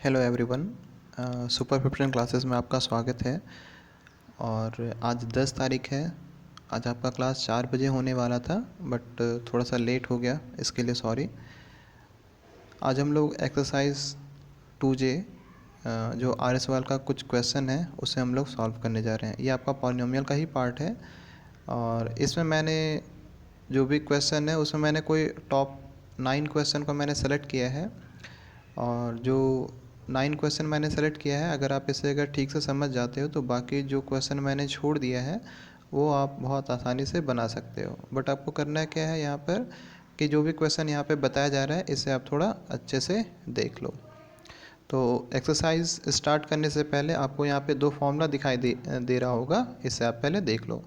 Hello everyone. Super 15 classes में आपका स्वागत है। और आज 10 तारीख है। आज आपका क्लास 4 बजे होने वाला था, बट थोड़ा सा लेट हो गया, इसके लिए सॉरी। आज हम लोग एक्सरसाइज 2J जो आर एस वाल का कुछ क्वेश्चन है उसे हम लोग सॉल्व करने जा रहे हैं। ये आपका पॉलिनोमियल का ही पार्ट है। और इसमें मैंने जो भी क्वेश्चन है उसमें मैंने कोई टॉप 9 क्वेश्चन को मैंने सेलेक्ट किया है। और जो 9 क्वेश्चन मैंने सेलेक्ट किया है, अगर इसे ठीक से समझ जाते हो तो बाकी जो क्वेश्चन मैंने छोड़ दिया है वो आप बहुत आसानी से बना सकते हो। बट आपको करना क्या है यहाँ पर कि जो भी क्वेश्चन यहाँ पे बताया जा रहा है इसे आप थोड़ा अच्छे से देख लो। तो एक्सरसाइज स्टार्ट करने से पहले आपको यहाँ पे 2 फॉर्मूला दिखाई दे रहा होगा, इसे आप पहले देख लो।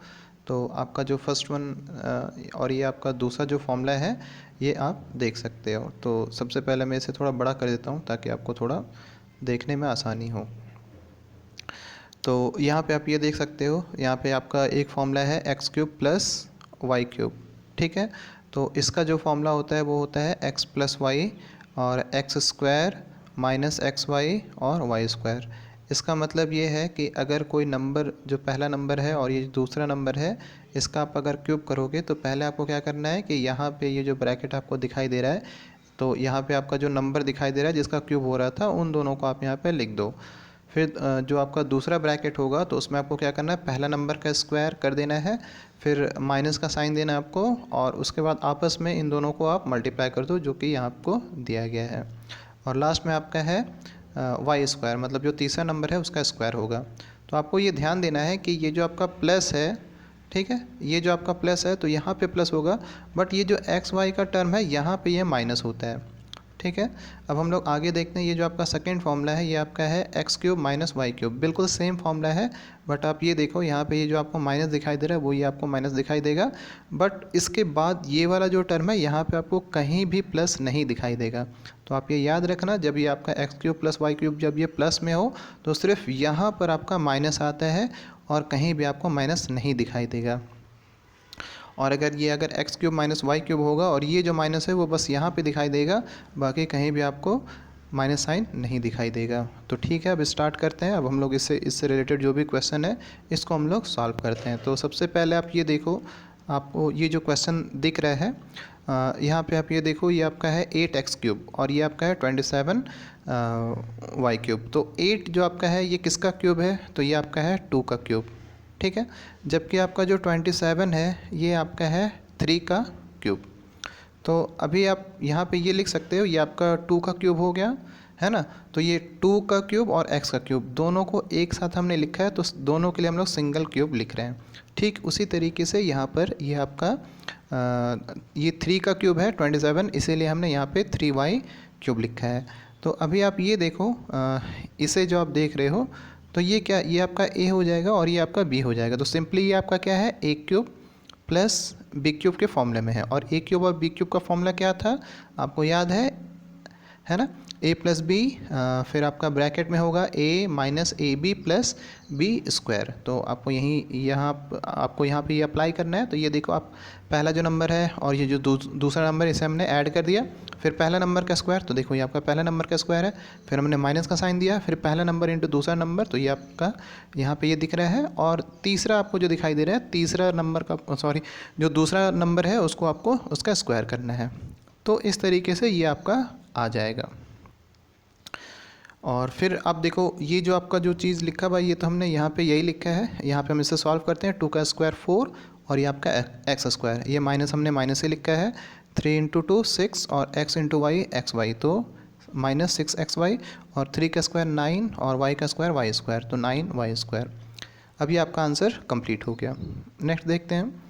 तो आपका जो फर्स्ट वन और ये आपका दूसरा जो फॉर्मूला है ये आप देख सकते हो। तो सबसे पहले मैं इसे थोड़ा बड़ा कर देता हूँ ताकि आपको थोड़ा देखने में आसानी हो। तो यहाँ पे आप ये देख सकते हो, यहाँ पे आपका एक फॉर्मूला है x³ प्लस y³। ठीक है, तो इसका जो फॉर्मूला होता है वो होता है x प्लस वाई और x² माइनस XY और y²। इसका मतलब ये है कि अगर कोई नंबर, जो पहला नंबर है और ये दूसरा नंबर है, इसका आप अगर क्यूब करोगे तो पहले आपको क्या करना है कि यहाँ पे ये जो ब्रैकेट आपको दिखाई दे रहा है, तो यहाँ पे आपका जो नंबर दिखाई दे रहा है जिसका क्यूब हो रहा था, उन दोनों को आप यहाँ पे लिख दो। फिर जो आपका दूसरा ब्रैकेट होगा तो उसमें आपको क्या करना है, पहला नंबर का स्क्वायर कर देना है, फिर माइनस का साइन देना है आपको, और उसके बाद आपस में इन दोनों को आप मल्टीप्लाई कर दो जो कि यहाँ आपको दिया गया है। और लास्ट में आपका है y², मतलब जो तीसरा नंबर है उसका स्क्वायर होगा। तो आपको ये ध्यान देना है कि ये जो आपका प्लस है, ठीक है, ये जो आपका प्लस है तो यहाँ पे प्लस होगा, बट ये जो XY का टर्म है यहाँ पे ये माइनस होता है। ठीक है, अब हम लोग आगे देखते हैं। ये जो आपका सेकेंड फॉर्मूला है ये आपका है x³ माइनस y³, बिल्कुल सेम फॉर्मूला है। बट आप ये देखो यहाँ पे ये जो आपको माइनस दिखाई दे रहा है वो ये आपको माइनस दिखाई देगा, बट इसके बाद ये वाला जो टर्म है यहाँ पे आपको कहीं भी प्लस नहीं दिखाई देगा। तो आप ये याद रखना, जब ये आपका x³ प्लस y³ जब ये प्लस में हो तो सिर्फ यहाँ पर आपका माइनस आता है और कहीं भी आपको माइनस नहीं दिखाई देगा। और अगर x³ माइनस y³ होगा और ये जो माइनस है वो बस यहाँ पे दिखाई देगा, बाकी कहीं भी आपको माइनस साइन नहीं दिखाई देगा। तो ठीक है, अब स्टार्ट करते हैं। अब हम लोग इससे रिलेटेड जो भी क्वेश्चन है इसको हम लोग सॉल्व करते हैं। तो सबसे पहले आप ये देखो, आपको ये जो क्वेश्चन दिख रहा है यहाँ पे आप ये देखो, ये आपका है 8x³ और ये आपका है 27 y³। तो 8 जो आपका है ये किसका क्यूब है, तो ये आपका है 2 का क्यूब। ठीक है, जबकि आपका जो 27 है ये आपका है 3 का क्यूब। तो अभी आप यहाँ पे ये लिख सकते हो, ये आपका 2 का क्यूब हो गया है ना। तो ये 2 का क्यूब और x का क्यूब दोनों को एक साथ हमने लिखा है, तो दोनों के लिए हम लोग सिंगल क्यूब लिख रहे हैं। ठीक उसी तरीके से यहाँ पर ये आपका ये 3 का क्यूब है 27, इसीलिए हमने यहाँ पे 3y³ लिखा है। तो अभी आप ये देखो, इसे जो आप देख रहे हो तो ये क्या, ये आपका a हो जाएगा और ये आपका b हो जाएगा। तो सिंपली ये आपका क्या है, a³ प्लस b³ के फॉर्मूले में है। और a³ और b³ का फॉर्मूला क्या था आपको याद है ना, a प्लस बी, फिर आपका ब्रैकेट में होगा a minus AB plus b²। तो आपको आपको यहाँ पे ये अप्लाई करना है। तो ये देखो, आप पहला जो नंबर है और ये जो दूसरा नंबर, इसे हमने ऐड कर दिया, फिर पहला नंबर का स्क्वायर, तो देखो ये आपका पहला नंबर का स्क्वायर है, फिर हमने माइनस का साइन दिया, फिर पहला नंबर इंटू दूसरा नंबर, तो ये आपका यहाँ पे ये दिख रहा है। और तीसरा आपको जो दिखाई दे रहा है, तीसरा नंबर का सॉरी जो दूसरा नंबर है उसको आपको उसका स्क्वायर करना है। तो इस तरीके से ये आपका आ जाएगा। और फिर आप देखो, ये जो आपका जो चीज़ लिखा भाई, ये तो हमने यहाँ पे यही लिखा है। यहाँ पे हम इसे सॉल्व करते हैं, 2 का स्क्वायर 4 और ये आपका x², ये माइनस हमने माइनस से लिखा है, 3 इंटू 2 6 और x इंटू वाई xy, तो माइनस 6xy, और 3 का स्क्वायर 9 और y का स्क्वायर y², तो 9y²। अभी आपका आंसर कंप्लीट हो गया। नेक्स्ट देखते हैं।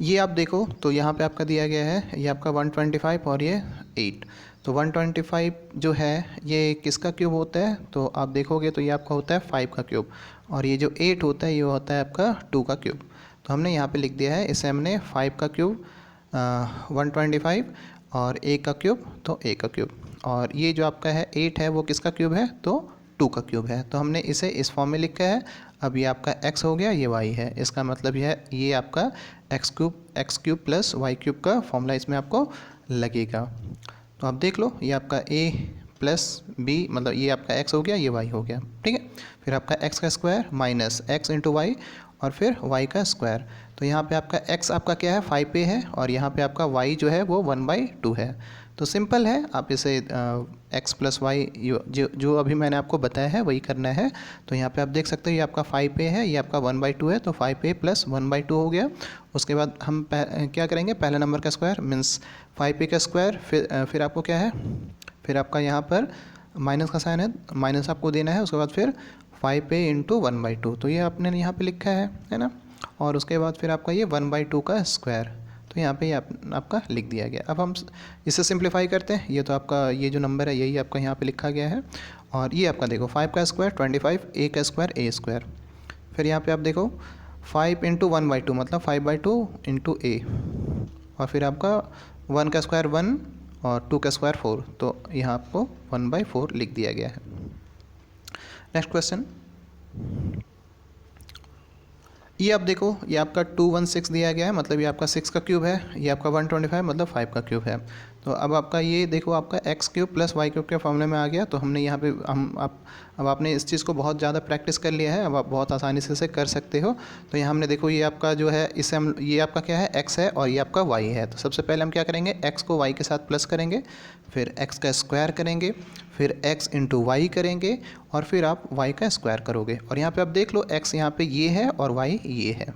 ये आप देखो, तो यहाँ पे आपका दिया गया है, ये आपका 125 और ये 8। तो 125 जो है ये किसका क्यूब होता है, तो आप देखोगे तो ये आपका होता है 5 का क्यूब, और ये जो 8 होता है ये होता है आपका 2 का क्यूब। तो हमने यहाँ पे लिख दिया है, इसे हमने 5 का क्यूब 125 और a का क्यूब तो a का क्यूब, और ये जो आपका है 8 है वो किसका क्यूब है, तो 2 का क्यूब है। तो हमने इसे इस फॉर्म में लिखा है। अब ये आपका x हो गया, ये y है, इसका मतलब ये आपका x³ प्लस y³ का फॉर्मूला इसमें आपको लगेगा। तो आप देख लो, ये आपका a प्लस बी, मतलब ये आपका x हो गया, ये y हो गया, ठीक है। फिर आपका x का square minus x into Y और फिर y का स्क्वायर। तो यहाँ पे आपका x आपका क्या है 5a है और यहाँ पे आपका y जो है वो 1/2 है। तो सिंपल है, आप इसे x प्लस वाई जो अभी मैंने आपको बताया है वही करना है। तो यहाँ पे आप देख सकते हो ये आपका 5a है, ये आपका 1/2 है, तो 5a प्लस 1/2 हो गया। उसके बाद हम क्या करेंगे, पहले नंबर का स्क्वायर मीन्स 5a का स्क्वायर, फिर आपको क्या है, फिर आपका यहाँ पर माइनस का साइन है, माइनस आपको देना है। उसके बाद फिर 5a इंटू 1/2, तो ये आपने यहाँ पे लिखा है ना। और उसके बाद फिर आपका ये 1/2 का स्क्वायर, तो यहाँ पे ये आपका लिख दिया गया। अब हम इसे सिंप्लीफाई करते हैं। ये तो आपका ये जो नंबर है यही आपका यहाँ पे लिखा गया है। और ये आपका देखो 5 का स्क्वायर 25, a का स्क्वायर a स्क्वायर। फिर यहाँ पे आप देखो 5 इंटू 1/2 मतलब 5/2 इंटू a, और फिर आपका 1 का स्क्वायर 1 और 2 का स्क्वायर 4, तो यहाँ आपको 1/4 लिख दिया गया है। नेक्स्ट क्वेश्चन, ये आप देखो ये आपका 216 दिया गया है, मतलब ये आपका 6 का क्यूब है, ये आपका 125 मतलब 5 का क्यूब है। तो अब आपका ये देखो आपका X cube plus Y cube के फॉर्मूले में आ गया। तो हमने यहाँ पे अब आपने इस चीज़ को बहुत ज़्यादा प्रैक्टिस कर लिया है, अब आप बहुत आसानी से इसे कर सकते हो। तो यहाँ हमने देखो ये आपका जो है इसे हम, ये आपका क्या है एक्स है और ये आपका वाई है। तो सबसे पहले हम क्या करेंगे, एक्स को वाई के साथ प्लस करेंगे, फिर एक्स का स्क्वायर करेंगे, फिर एक्स इंटू वाई करेंगे और फिर आप वाई का स्क्वायर करोगे। और यहाँ पे आप देख लो एक्स यहाँ पे ये है और वाई ये है।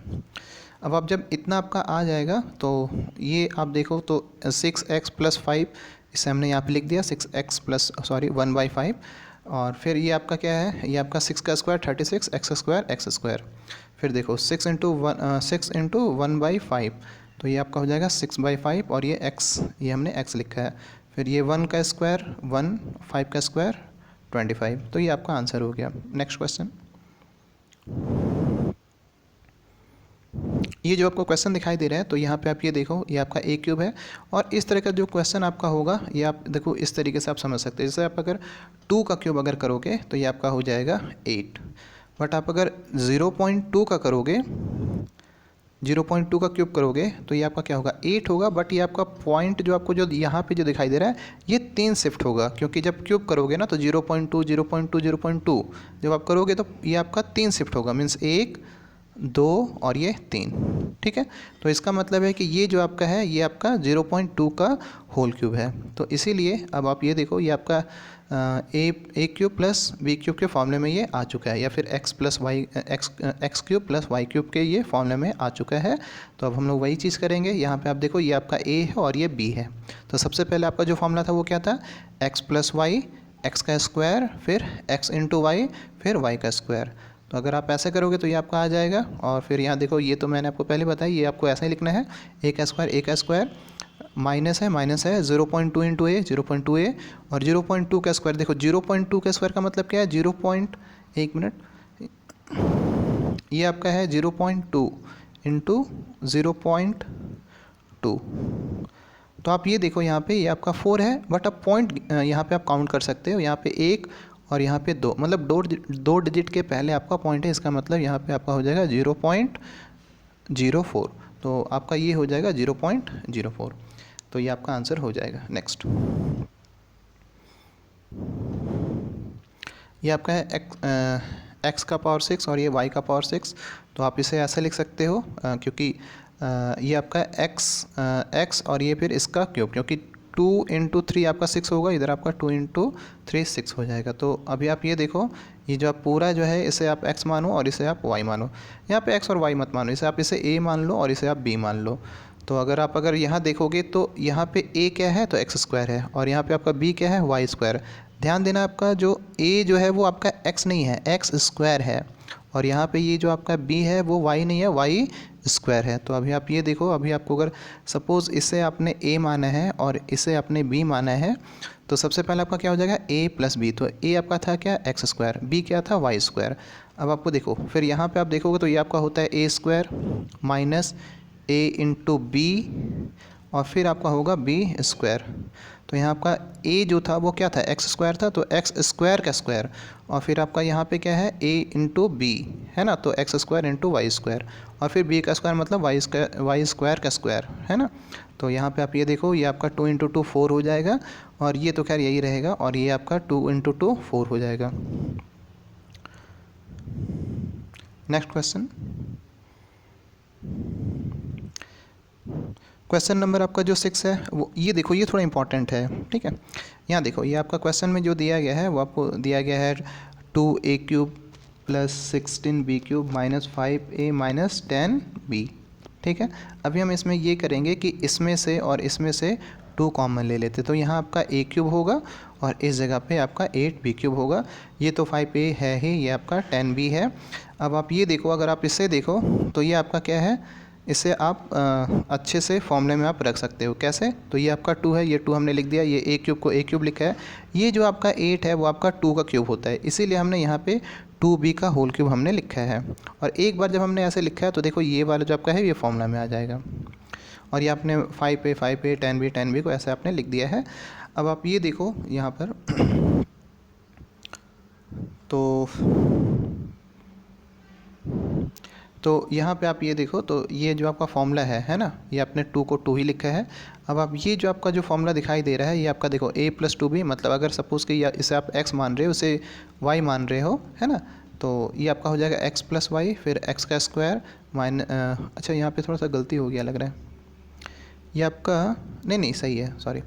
अब आप जब इतना आपका आ जाएगा तो ये आप देखो तो 6x प्लस 5, इसे हमने यहाँ पे लिख दिया 6x प्लस 1/5। और फिर ये आपका क्या है, ये आपका 6 का square 36, x square x square. फिर देखो 6 इंटू 1/5, तो ये आपका हो जाएगा 6/5 और ये x, ये हमने x लिखा है। फिर ये 1 का स्क्वायर 1, 5 का स्क्वायर 25, तो ये आपका आंसर हो गया। नेक्स्ट क्वेश्चन, ये जो आपको क्वेश्चन दिखाई दे रहा है, तो यहाँ पे आप ये देखो ये आपका a क्यूब है। और इस तरह का जो क्वेश्चन आपका होगा ये आप देखो इस तरीके से आप समझ सकते हैं। जैसे आप अगर 2 का क्यूब अगर करोगे तो ये आपका हो जाएगा 8, बट आप अगर 0.2 का करोगे, 0.2 का क्यूब करोगे तो ये आपका क्या होगा 8 होगा। बट ये आपका पॉइंट जो आपको जो यहाँ पे जो दिखाई दे रहा है ये 3 शिफ्ट होगा, क्योंकि जब क्यूब करोगे ना तो 0.2 0.2 0.2 जब आप करोगे तो ये आपका 3 शिफ्ट होगा, मीन्स 1 2 और ये 3, ठीक है। तो इसका मतलब है कि ये जो आपका है ये आपका 0.2 का होल क्यूब है। तो इसीलिए अब आप ये देखो ये आपका A cube plus B cube के फॉर्मूले में ये आ चुका है, या फिर X cube plus Y cube के ये फॉर्मूले में आ चुका है। तो अब हम लोग वही चीज़ करेंगे। यहाँ पे आप देखो ये आपका ए है और ये बी है। तो सबसे पहले आपका जो फॉर्मूला था वो क्या था, एक्स प्लस वाई, एक्स का स्क्वायर, फिर एक्स इंटू वाई, फिर वाई का स्क्वायर। तो अगर आप ऐसे करोगे तो ये आपका आ जाएगा। और फिर यहाँ देखो ये तो मैंने आपको पहले बताया, ये आपको ऐसा ही लिखना है, ए का स्क्वायर माइनस है 0.2 इंटू ए 0.2a, और 0.2 का स्क्वायर देखो 0.2 का स्क्वायर का मतलब क्या है 1 मिनट, ये आपका है 0.2 इंटू 0.2। तो आप ये देखो यहाँ पे ये आपका 4 है, बट आप पॉइंट यहाँ पे आप काउंट कर सकते हो, यहाँ पे 1 और यहाँ पे 2, मतलब दो डिजिट के पहले आपका पॉइंट है, इसका मतलब यहाँ पे आपका हो जाएगा 0.04। तो आपका ये हो जाएगा 0.04, तो ये आपका आंसर हो जाएगा। नेक्स्ट, ये आपका है एक्स का पावर 6 और ये वाई का पावर 6। तो आप इसे ऐसे लिख सकते हो क्योंकि ये आपका एक्स और ये फिर इसका क्यूब, क्योंकि 2 इंटू 3 आपका 6 होगा, इधर आपका 2 इंटू 3 6 हो जाएगा। तो अभी आप ये देखो ये जो आप पूरा जो है इसे आप x मानो और इसे आप y मानो, यहाँ पे x और y मत मानो, इसे आप इसे a मान लो और इसे आप b मान लो। तो अगर यहाँ देखोगे तो यहाँ पे a क्या है तो एक्स स्क्वायर है, और यहाँ पे आपका b क्या है वाई स्क्वायर। ध्यान देना आपका जो a जो है वो आपका x नहीं है, एक्स स्क्वायर है, और यहाँ पे ये जो आपका b है वो y नहीं है, वाई स्क्वायर है। तो अभी आप ये देखो, अभी आपको अगर सपोज़ इसे आपने a माना है और इसे आपने b माना है, तो सबसे पहले आपका क्या हो जाएगा a प्लस बी। तो a आपका था क्या एक्स स्क्वायर, b क्या था वाई स्क्वायर। अब आपको देखो फिर यहाँ पे आप देखोगे तो ये आपका होता है a square minus a into B, और फिर आपका होगा बी स्क्वायर। तो यहाँ आपका ए जो था वो क्या था, एक्स स्क्वायर था, तो एक्स स्क्वायर का स्क्वायर, और फिर आपका यहाँ पे क्या है ए इंटू बी है ना, तो X square into Y square, और फिर बी का स्क्वायर मतलब वाई स्क्वायर का स्क्वायर है ना। तो यहाँ पे आप ये देखो, ये आपका 2 इंटू 2 4 हो जाएगा, और ये तो खैर यही रहेगा, और ये आपका 2 इंटू 2 4 हो जाएगा। नेक्स्ट क्वेश्चन, क्वेश्चन नंबर आपका जो 6 है वो ये देखो, ये थोड़ा इंपॉर्टेंट है, ठीक है। यहाँ देखो, ये आपका क्वेश्चन में जो दिया गया है वो आपको दिया गया है 2a³ plus 16b³ minus 5a minus 10b, ठीक है। अभी हम इसमें ये करेंगे कि इसमें से और इसमें से 2 कॉमन ले लेते, तो यहाँ आपका a³ होगा और इस जगह पे आपका 8b³ होगा। ये तो 5a है ही, ये आपका 10b है। अब आप ये देखो, अगर आप इससे देखो तो ये आपका क्या है, इसे आप अच्छे से फॉर्मूले में आप रख सकते हो। कैसे, तो ये आपका 2 है, ये 2 हमने लिख दिया, ये a³ को a³ लिखा है, ये जो आपका 8 है वो आपका 2 का क्यूब होता है, इसीलिए हमने यहाँ पे 2b का होल क्यूब हमने लिखा है। और एक बार जब हमने ऐसे लिखा है तो देखो ये वाला जो आपका है ये फॉर्मूला में आ जाएगा, और ये आपने 5a 10b को ऐसे आपने लिख दिया है। अब आप ये देखो यहाँ पर तो यहाँ पे आप ये देखो, तो ये जो आपका फॉर्मूला है ना, ये आपने 2 को 2 ही लिखा है। अब आप ये जो आपका जो फॉर्मूला दिखाई दे रहा है ये आपका देखो a + 2b, मतलब अगर सपोज़ कि इसे आप x मान रहे हो, इसे y मान रहे हो है ना, तो ये आपका हो जाएगा x + y, फिर x का स्क्वायर अच्छा यहाँ पे थोड़ा सा गलती हो गया लग रहा है, ये आपका नहीं सही है, सॉरी।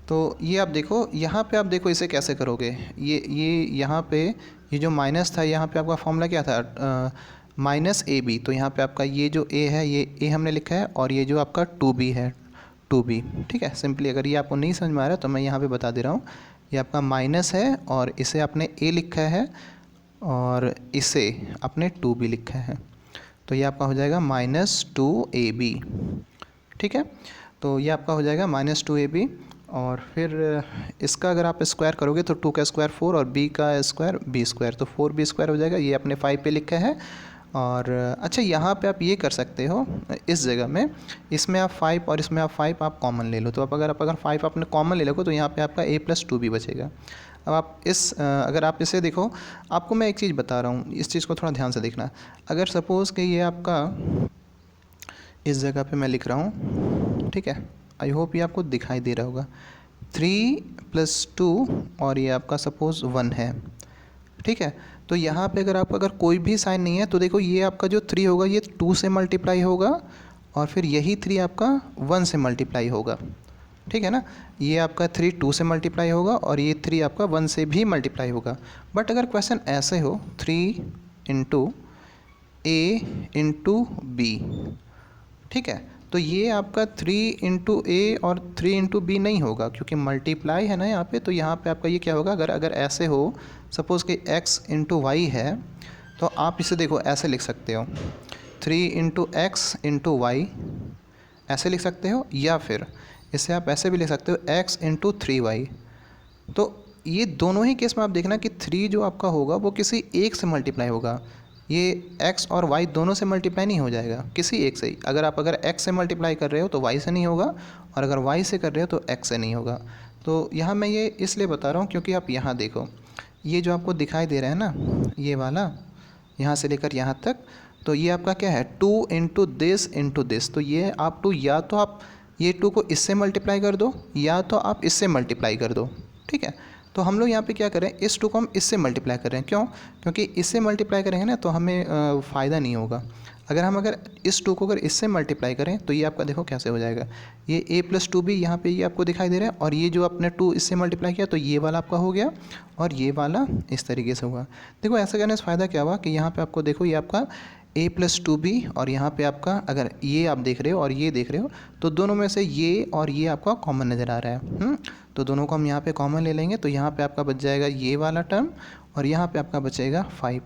तो ये आप देखो, यहाँ पे आप देखो इसे कैसे करोगे, ये यहाँ पे ये जो माइनस था, यहाँ पे आपका फॉर्मूला क्या था, -ab, तो यहाँ पे आपका ये जो a है ये a हमने लिखा है, और ये जो आपका 2b है 2b, ठीक है। सिंपली अगर ये आपको नहीं समझ में आ रहा है तो मैं यहाँ पे बता दे रहा हूँ, ये आपका माइनस है और इसे आपने a लिखा है और इसे आपने 2b लिखा है, तो ये आपका हो जाएगा -2ab, ठीक है। तो ये आपका हो जाएगा -2ab, और फिर इसका अगर आप स्क्वायर करोगे तो 2 का स्क्वायर 4 और b का स्क्वायर b², तो 4b² हो जाएगा, ये आपने 5 पे लिखा है। और अच्छा यहाँ पे आप ये कर सकते हो, इस जगह में इसमें आप 5 और इसमें आप 5 आप कॉमन ले लो, तो आप अगर 5 आपने कॉमन ले लोगे तो यहाँ पे आपका a + 2b बचेगा। अब आप अगर आप इसे देखो, आपको मैं एक चीज़ बता रहा हूँ, इस चीज़ को थोड़ा ध्यान से देखना। अगर सपोज़ कि ये आपका इस जगह पे मैं लिख रहा हूँ, ठीक है, आई होप ये आपको दिखाई दे रहा होगा, 3 + 2 और ये आपका सपोज़ 1 है, ठीक है। तो यहाँ पे अगर कोई भी साइन नहीं है तो देखो ये आपका जो 3 होगा ये 2 से मल्टीप्लाई होगा, और फिर यही 3 आपका 1 से मल्टीप्लाई होगा, ठीक है ना। ये आपका 3 2 से मल्टीप्लाई होगा और ये 3 आपका 1 से भी मल्टीप्लाई होगा। बट अगर क्वेश्चन ऐसे हो 3 × a × b, ठीक है, तो ये आपका 3 × a और 3 × b नहीं होगा, क्योंकि मल्टीप्लाई है ना यहाँ पे, तो यहाँ पे आपका ये क्या होगा, अगर ऐसे हो सपोज़ कि x × y है, तो आप इसे देखो ऐसे लिख सकते हो 3 × x × y, ऐसे लिख सकते हो, या फिर इसे आप ऐसे भी लिख सकते हो x × 3y। तो ये दोनों ही केस में आप देखना कि 3 जो आपका होगा वो किसी एक से मल्टीप्लाई होगा, ये x और y दोनों से मल्टीप्लाई नहीं हो जाएगा, किसी एक से ही। अगर x से मल्टीप्लाई कर रहे हो तो y से नहीं होगा, और अगर y से कर रहे हो तो x से नहीं होगा। तो यहाँ मैं ये इसलिए बता रहा हूँ क्योंकि आप यहाँ देखो, ये जो आपको दिखाई दे रहा है ना, ये वाला यहाँ से लेकर यहाँ तक, तो ये आपका क्या है 2 × दिस × दिस, तो ये आप 2 या तो आप ये 2 को इससे मल्टीप्लाई कर दो या तो आप इससे मल्टीप्लाई कर दो, ठीक है। तो हम लोग यहाँ पे क्या करें, इस 2 को हम इससे मल्टीप्लाई कर रहे हैं, क्यों, क्योंकि इससे मल्टीप्लाई करेंगे ना तो हमें फ़ायदा नहीं होगा। अगर इस 2 को इससे मल्टीप्लाई करें तो ये आपका देखो कैसे हो जाएगा, ये a + 2b यहाँ पे ये आपको दिखाई दे रहा है, और ये जो आपने 2 इससे मल्टीप्लाई किया तो ये वाला आपका हो गया, और ये वाला इस तरीके से हुआ। देखो ऐसा करने से फ़ायदा क्या हुआ कि यहाँ पे आपको देखो ये आपका a + 2b, और यहाँ पे आपका अगर ये आप देख रहे हो और ये देख रहे हो तो दोनों में से ये और ये आपका कॉमन नज़र आ रहा है, तो दोनों को हम यहाँ पे कॉमन ले लेंगे, तो यहाँ पे आपका बच जाएगा ये वाला टर्म, और यहाँ पे आपका बचेगा 5।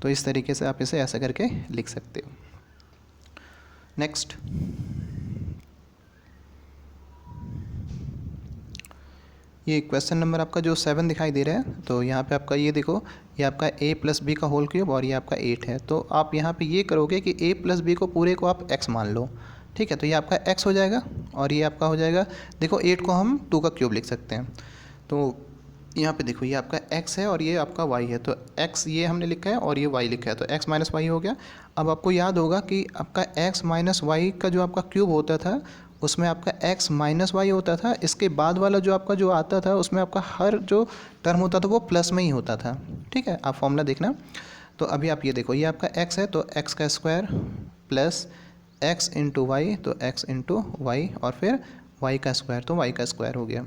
तो इस तरीके से आप इसे ऐसा करके लिख सकते हो। नेक्स्ट, ये क्वेश्चन नंबर आपका जो 7 दिखाई दे रहा है, तो यहाँ पे आपका ये देखो, ये आपका a + b का होल क्यूब और ये आपका 8 है। तो आप यहाँ पे ये करोगे कि a + b को पूरे को आप x मान लो, ठीक है, तो ये आपका x हो जाएगा और ये आपका हो जाएगा, देखो 8 को हम 2 का क्यूब लिख सकते हैं। तो यहाँ पे देखो ये आपका x है और ये आपका y है, तो x ये हमने लिखा है और ये y लिखा है, तो x माइनस वाई हो गया। अब आपको याद होगा कि आपका x माइनस वाई का जो आपका क्यूब होता था उसमें आपका x माइनस वाई होता था, इसके बाद वाला जो आपका जो आता था उसमें आपका हर जो टर्म होता था वो प्लस में ही होता था। ठीक है, आप फॉर्मूला देखना। तो अभी आप ये देखो ये आपका x है तो x का square plus x into Y, तो x इंटू वाई और फिर y का स्क्वायर, तो y का स्क्वायर हो गया।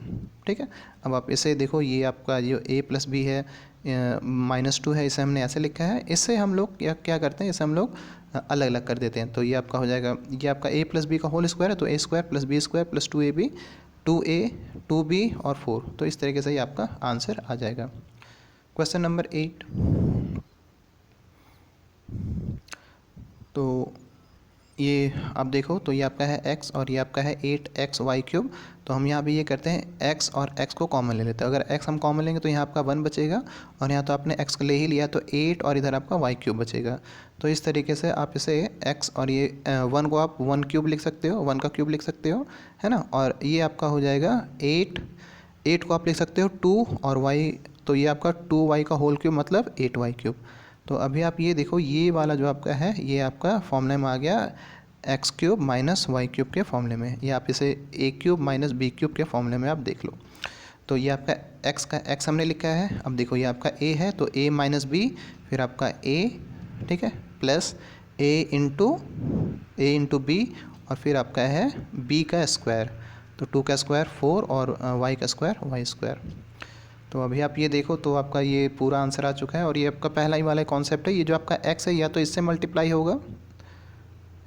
ठीक है, अब आप इसे देखो ये आपका जो a प्लस बी है -2 है, इसे हमने ऐसे लिखा है। इससे हम लोग क्या करते हैं, इसे हम लोग अलग अलग कर देते हैं। तो ये आपका हो जाएगा, ये आपका a प्लस बी का होल स्क्वायर है, तो a square plus B square plus 2ab 2a 2b और 4, तो इस तरीके से ये आपका आंसर आ जाएगा। Question number 8। तो ये आप देखो तो ये आपका है x और ये आपका है 8xy³। तो हम यहाँ पे ये करते हैं x और x को कॉमन ले लेते हैं। अगर x हम कॉमन लेंगे तो यहाँ आपका 1 बचेगा और यहाँ तो आपने x को ले ही लिया तो 8 और इधर आपका y³ बचेगा। तो इस तरीके से आप इसे x और ये 1 को आप 1³ लिख सकते हो, 1 का क्यूब लिख सकते हो, है ना। और ये आपका हो जाएगा 8 को आप लिख सकते हो 2 और y, तो ये आपका 2y का होल क्यूब मतलब 8y³। तो अभी आप ये देखो ये वाला जो आपका है ये आपका फॉर्मूले में आ गया x³ माइनस y³ के फॉर्मूले में, या आप इसे a³ माइनस b³ के फॉर्मूले में आप देख लो। तो ये आपका x का x हमने लिखा है। अब देखो ये आपका a है तो a माइनस बी, फिर आपका a, ठीक है, प्लस a इंटू बी और फिर आपका है b का स्क्वायर, तो 2 का स्क्वायर 4 और y का स्क्वायर y²। तो अभी आप ये देखो तो आपका ये पूरा आंसर आ चुका है। और ये आपका पहला ही वाला कॉन्सेप्ट है, ये जो आपका x है या तो इससे मल्टीप्लाई होगा,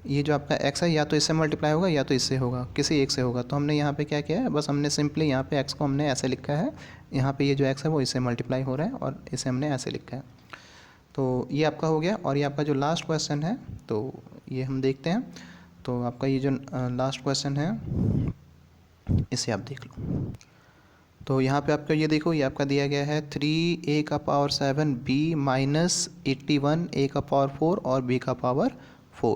ये जो आपका x है या तो इससे मल्टीप्लाई होगा या तो इससे होगा, किसी एक से होगा। तो हमने यहाँ पे क्या किया है, बस हमने सिंपली यहाँ पे x को हमने ऐसे लिखा है, यहाँ पे ये जो x है वो इससे मल्टीप्लाई हो रहा है और इसे हमने ऐसे लिखा है। तो ये आपका हो गया। और ये आपका जो लास्ट क्वेश्चन है तो ये हम देखते हैं। तो आपका ये जो लास्ट क्वेश्चन है इसे आप देख लो। तो यहाँ पे आपका ये देखो ये आपका दिया गया है 3a का पावर 7 b माइनस 81 a का पावर 4 और b का पावर 4।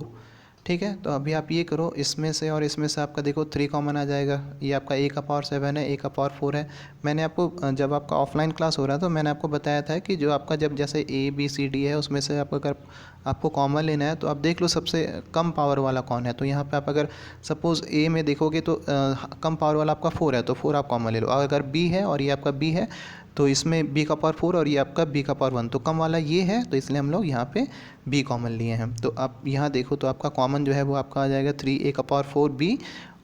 ठीक है, तो अभी आप ये करो, इसमें से और इसमें से आपका देखो 3 कॉमन आ जाएगा। ये आपका a का पावर 7 है, a का पावर 4 है। मैंने आपको जब आपका ऑफलाइन क्लास हो रहा था मैंने आपको बताया था कि जो आपका जब जैसे a b c d है उसमें से आपको अगर आपको कॉमन लेना है तो आप देख लो सबसे कम पावर वाला कौन है। तो यहाँ पे आप अगर सपोज़ a में देखोगे तो कम पावर वाला आपका 4 है, तो 4 आप कॉमन ले लो। अगर b है और ये आपका b है तो इसमें b का पावर 4 और ये आपका b का पावर 1, तो कम वाला ये है, तो इसलिए हम लोग यहाँ पे b कॉमन लिए हैं। तो आप यहाँ देखो तो आपका कॉमन जो है वो आपका आ जाएगा 3a का पावर 4b।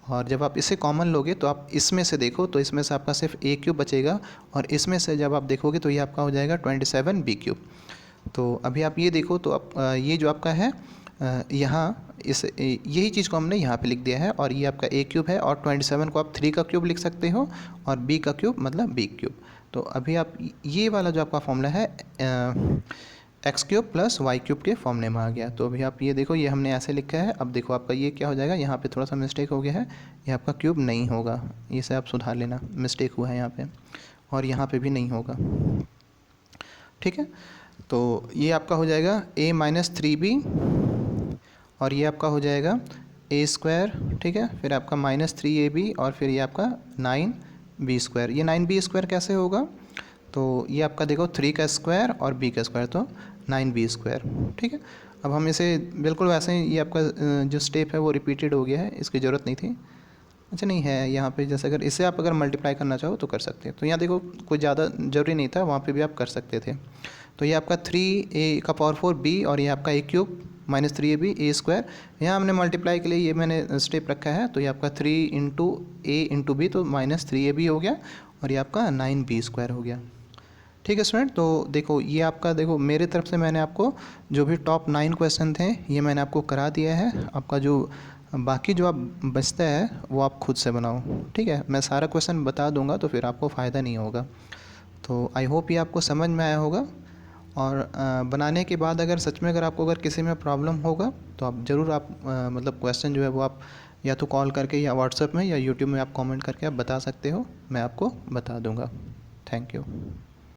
और जब आप इसे कॉमन लोगे तो आप इसमें से देखो तो इसमें से आपका सिर्फ a³ बचेगा और इसमें से जब आप देखोगे तो ये आपका हो जाएगा 27b³। तो अभी आप ये देखो तो आप ये जो आपका है यहाँ इस यही चीज़ को हमने यहाँ पे लिख दिया है और ये आपका a³ है और 27 को आप 3 का क्यूब लिख सकते हो और b का क्यूब मतलब b³। तो अभी आप ये वाला जो आपका फॉर्मूला है x³ प्लस y³ के फॉर्मूले में आ गया। तो अभी आप ये देखो ये हमने ऐसे लिखा है। अब देखो आपका ये क्या हो जाएगा, यहाँ पे थोड़ा सा मिस्टेक हो गया है, ये आपका क्यूब नहीं होगा, इसे आप सुधार लेना, मिस्टेक हुआ है यहाँ पे और यहाँ पे भी नहीं होगा। ठीक है, तो ये आपका हो जाएगा a माइनस 3b और ये आपका हो जाएगा a²। ठीक है, फिर आपका माइनस 3ab और फिर ये आपका 9b²। ये 9b² कैसे होगा, तो ये आपका देखो 3 का स्क्वायर और b का स्क्वायर, तो 9b²। ठीक है, अब हम इसे बिल्कुल वैसे ही, ये आपका जो स्टेप है वो रिपीटेड हो गया है, इसकी ज़रूरत नहीं थी। अच्छा नहीं है यहाँ पे, जैसे अगर इसे आप अगर मल्टीप्लाई करना चाहो तो कर सकते हैं। तो यहाँ देखो कोई ज़्यादा ज़रूरी नहीं था, वहाँ पे भी आप कर सकते थे। तो ये आपका 3a का पावर 4b और ये आपका a³ माइनस 3ab a²। यहाँ हमने मल्टीप्लाई के लिए ये मैंने स्टेप रखा है, तो ये आपका 3 इंटू a इंटू b, तो माइनस 3ab हो गया और ये आपका 9b² हो गया। ठीक है स्टूडेंट, तो देखो ये आपका देखो मेरे तरफ से मैंने आपको जो भी टॉप 9 क्वेश्चन थे ये मैंने आपको करा दिया है। आपका जो बाकी जो आप बचता है वो आप खुद से बनाओ। ठीक है, मैं सारा क्वेश्चन बता दूंगा तो फिर आपको फ़ायदा नहीं होगा। तो आई होप ये आपको समझ में आया होगा। और बनाने के बाद अगर सच में अगर आपको अगर किसी में प्रॉब्लम होगा तो आप ज़रूर आप मतलब क्वेश्चन जो है वो आप या तो कॉल करके या व्हाट्सएप में या यूट्यूब में आप कमेंट करके आप बता सकते हो, मैं आपको बता दूंगा। Thank you.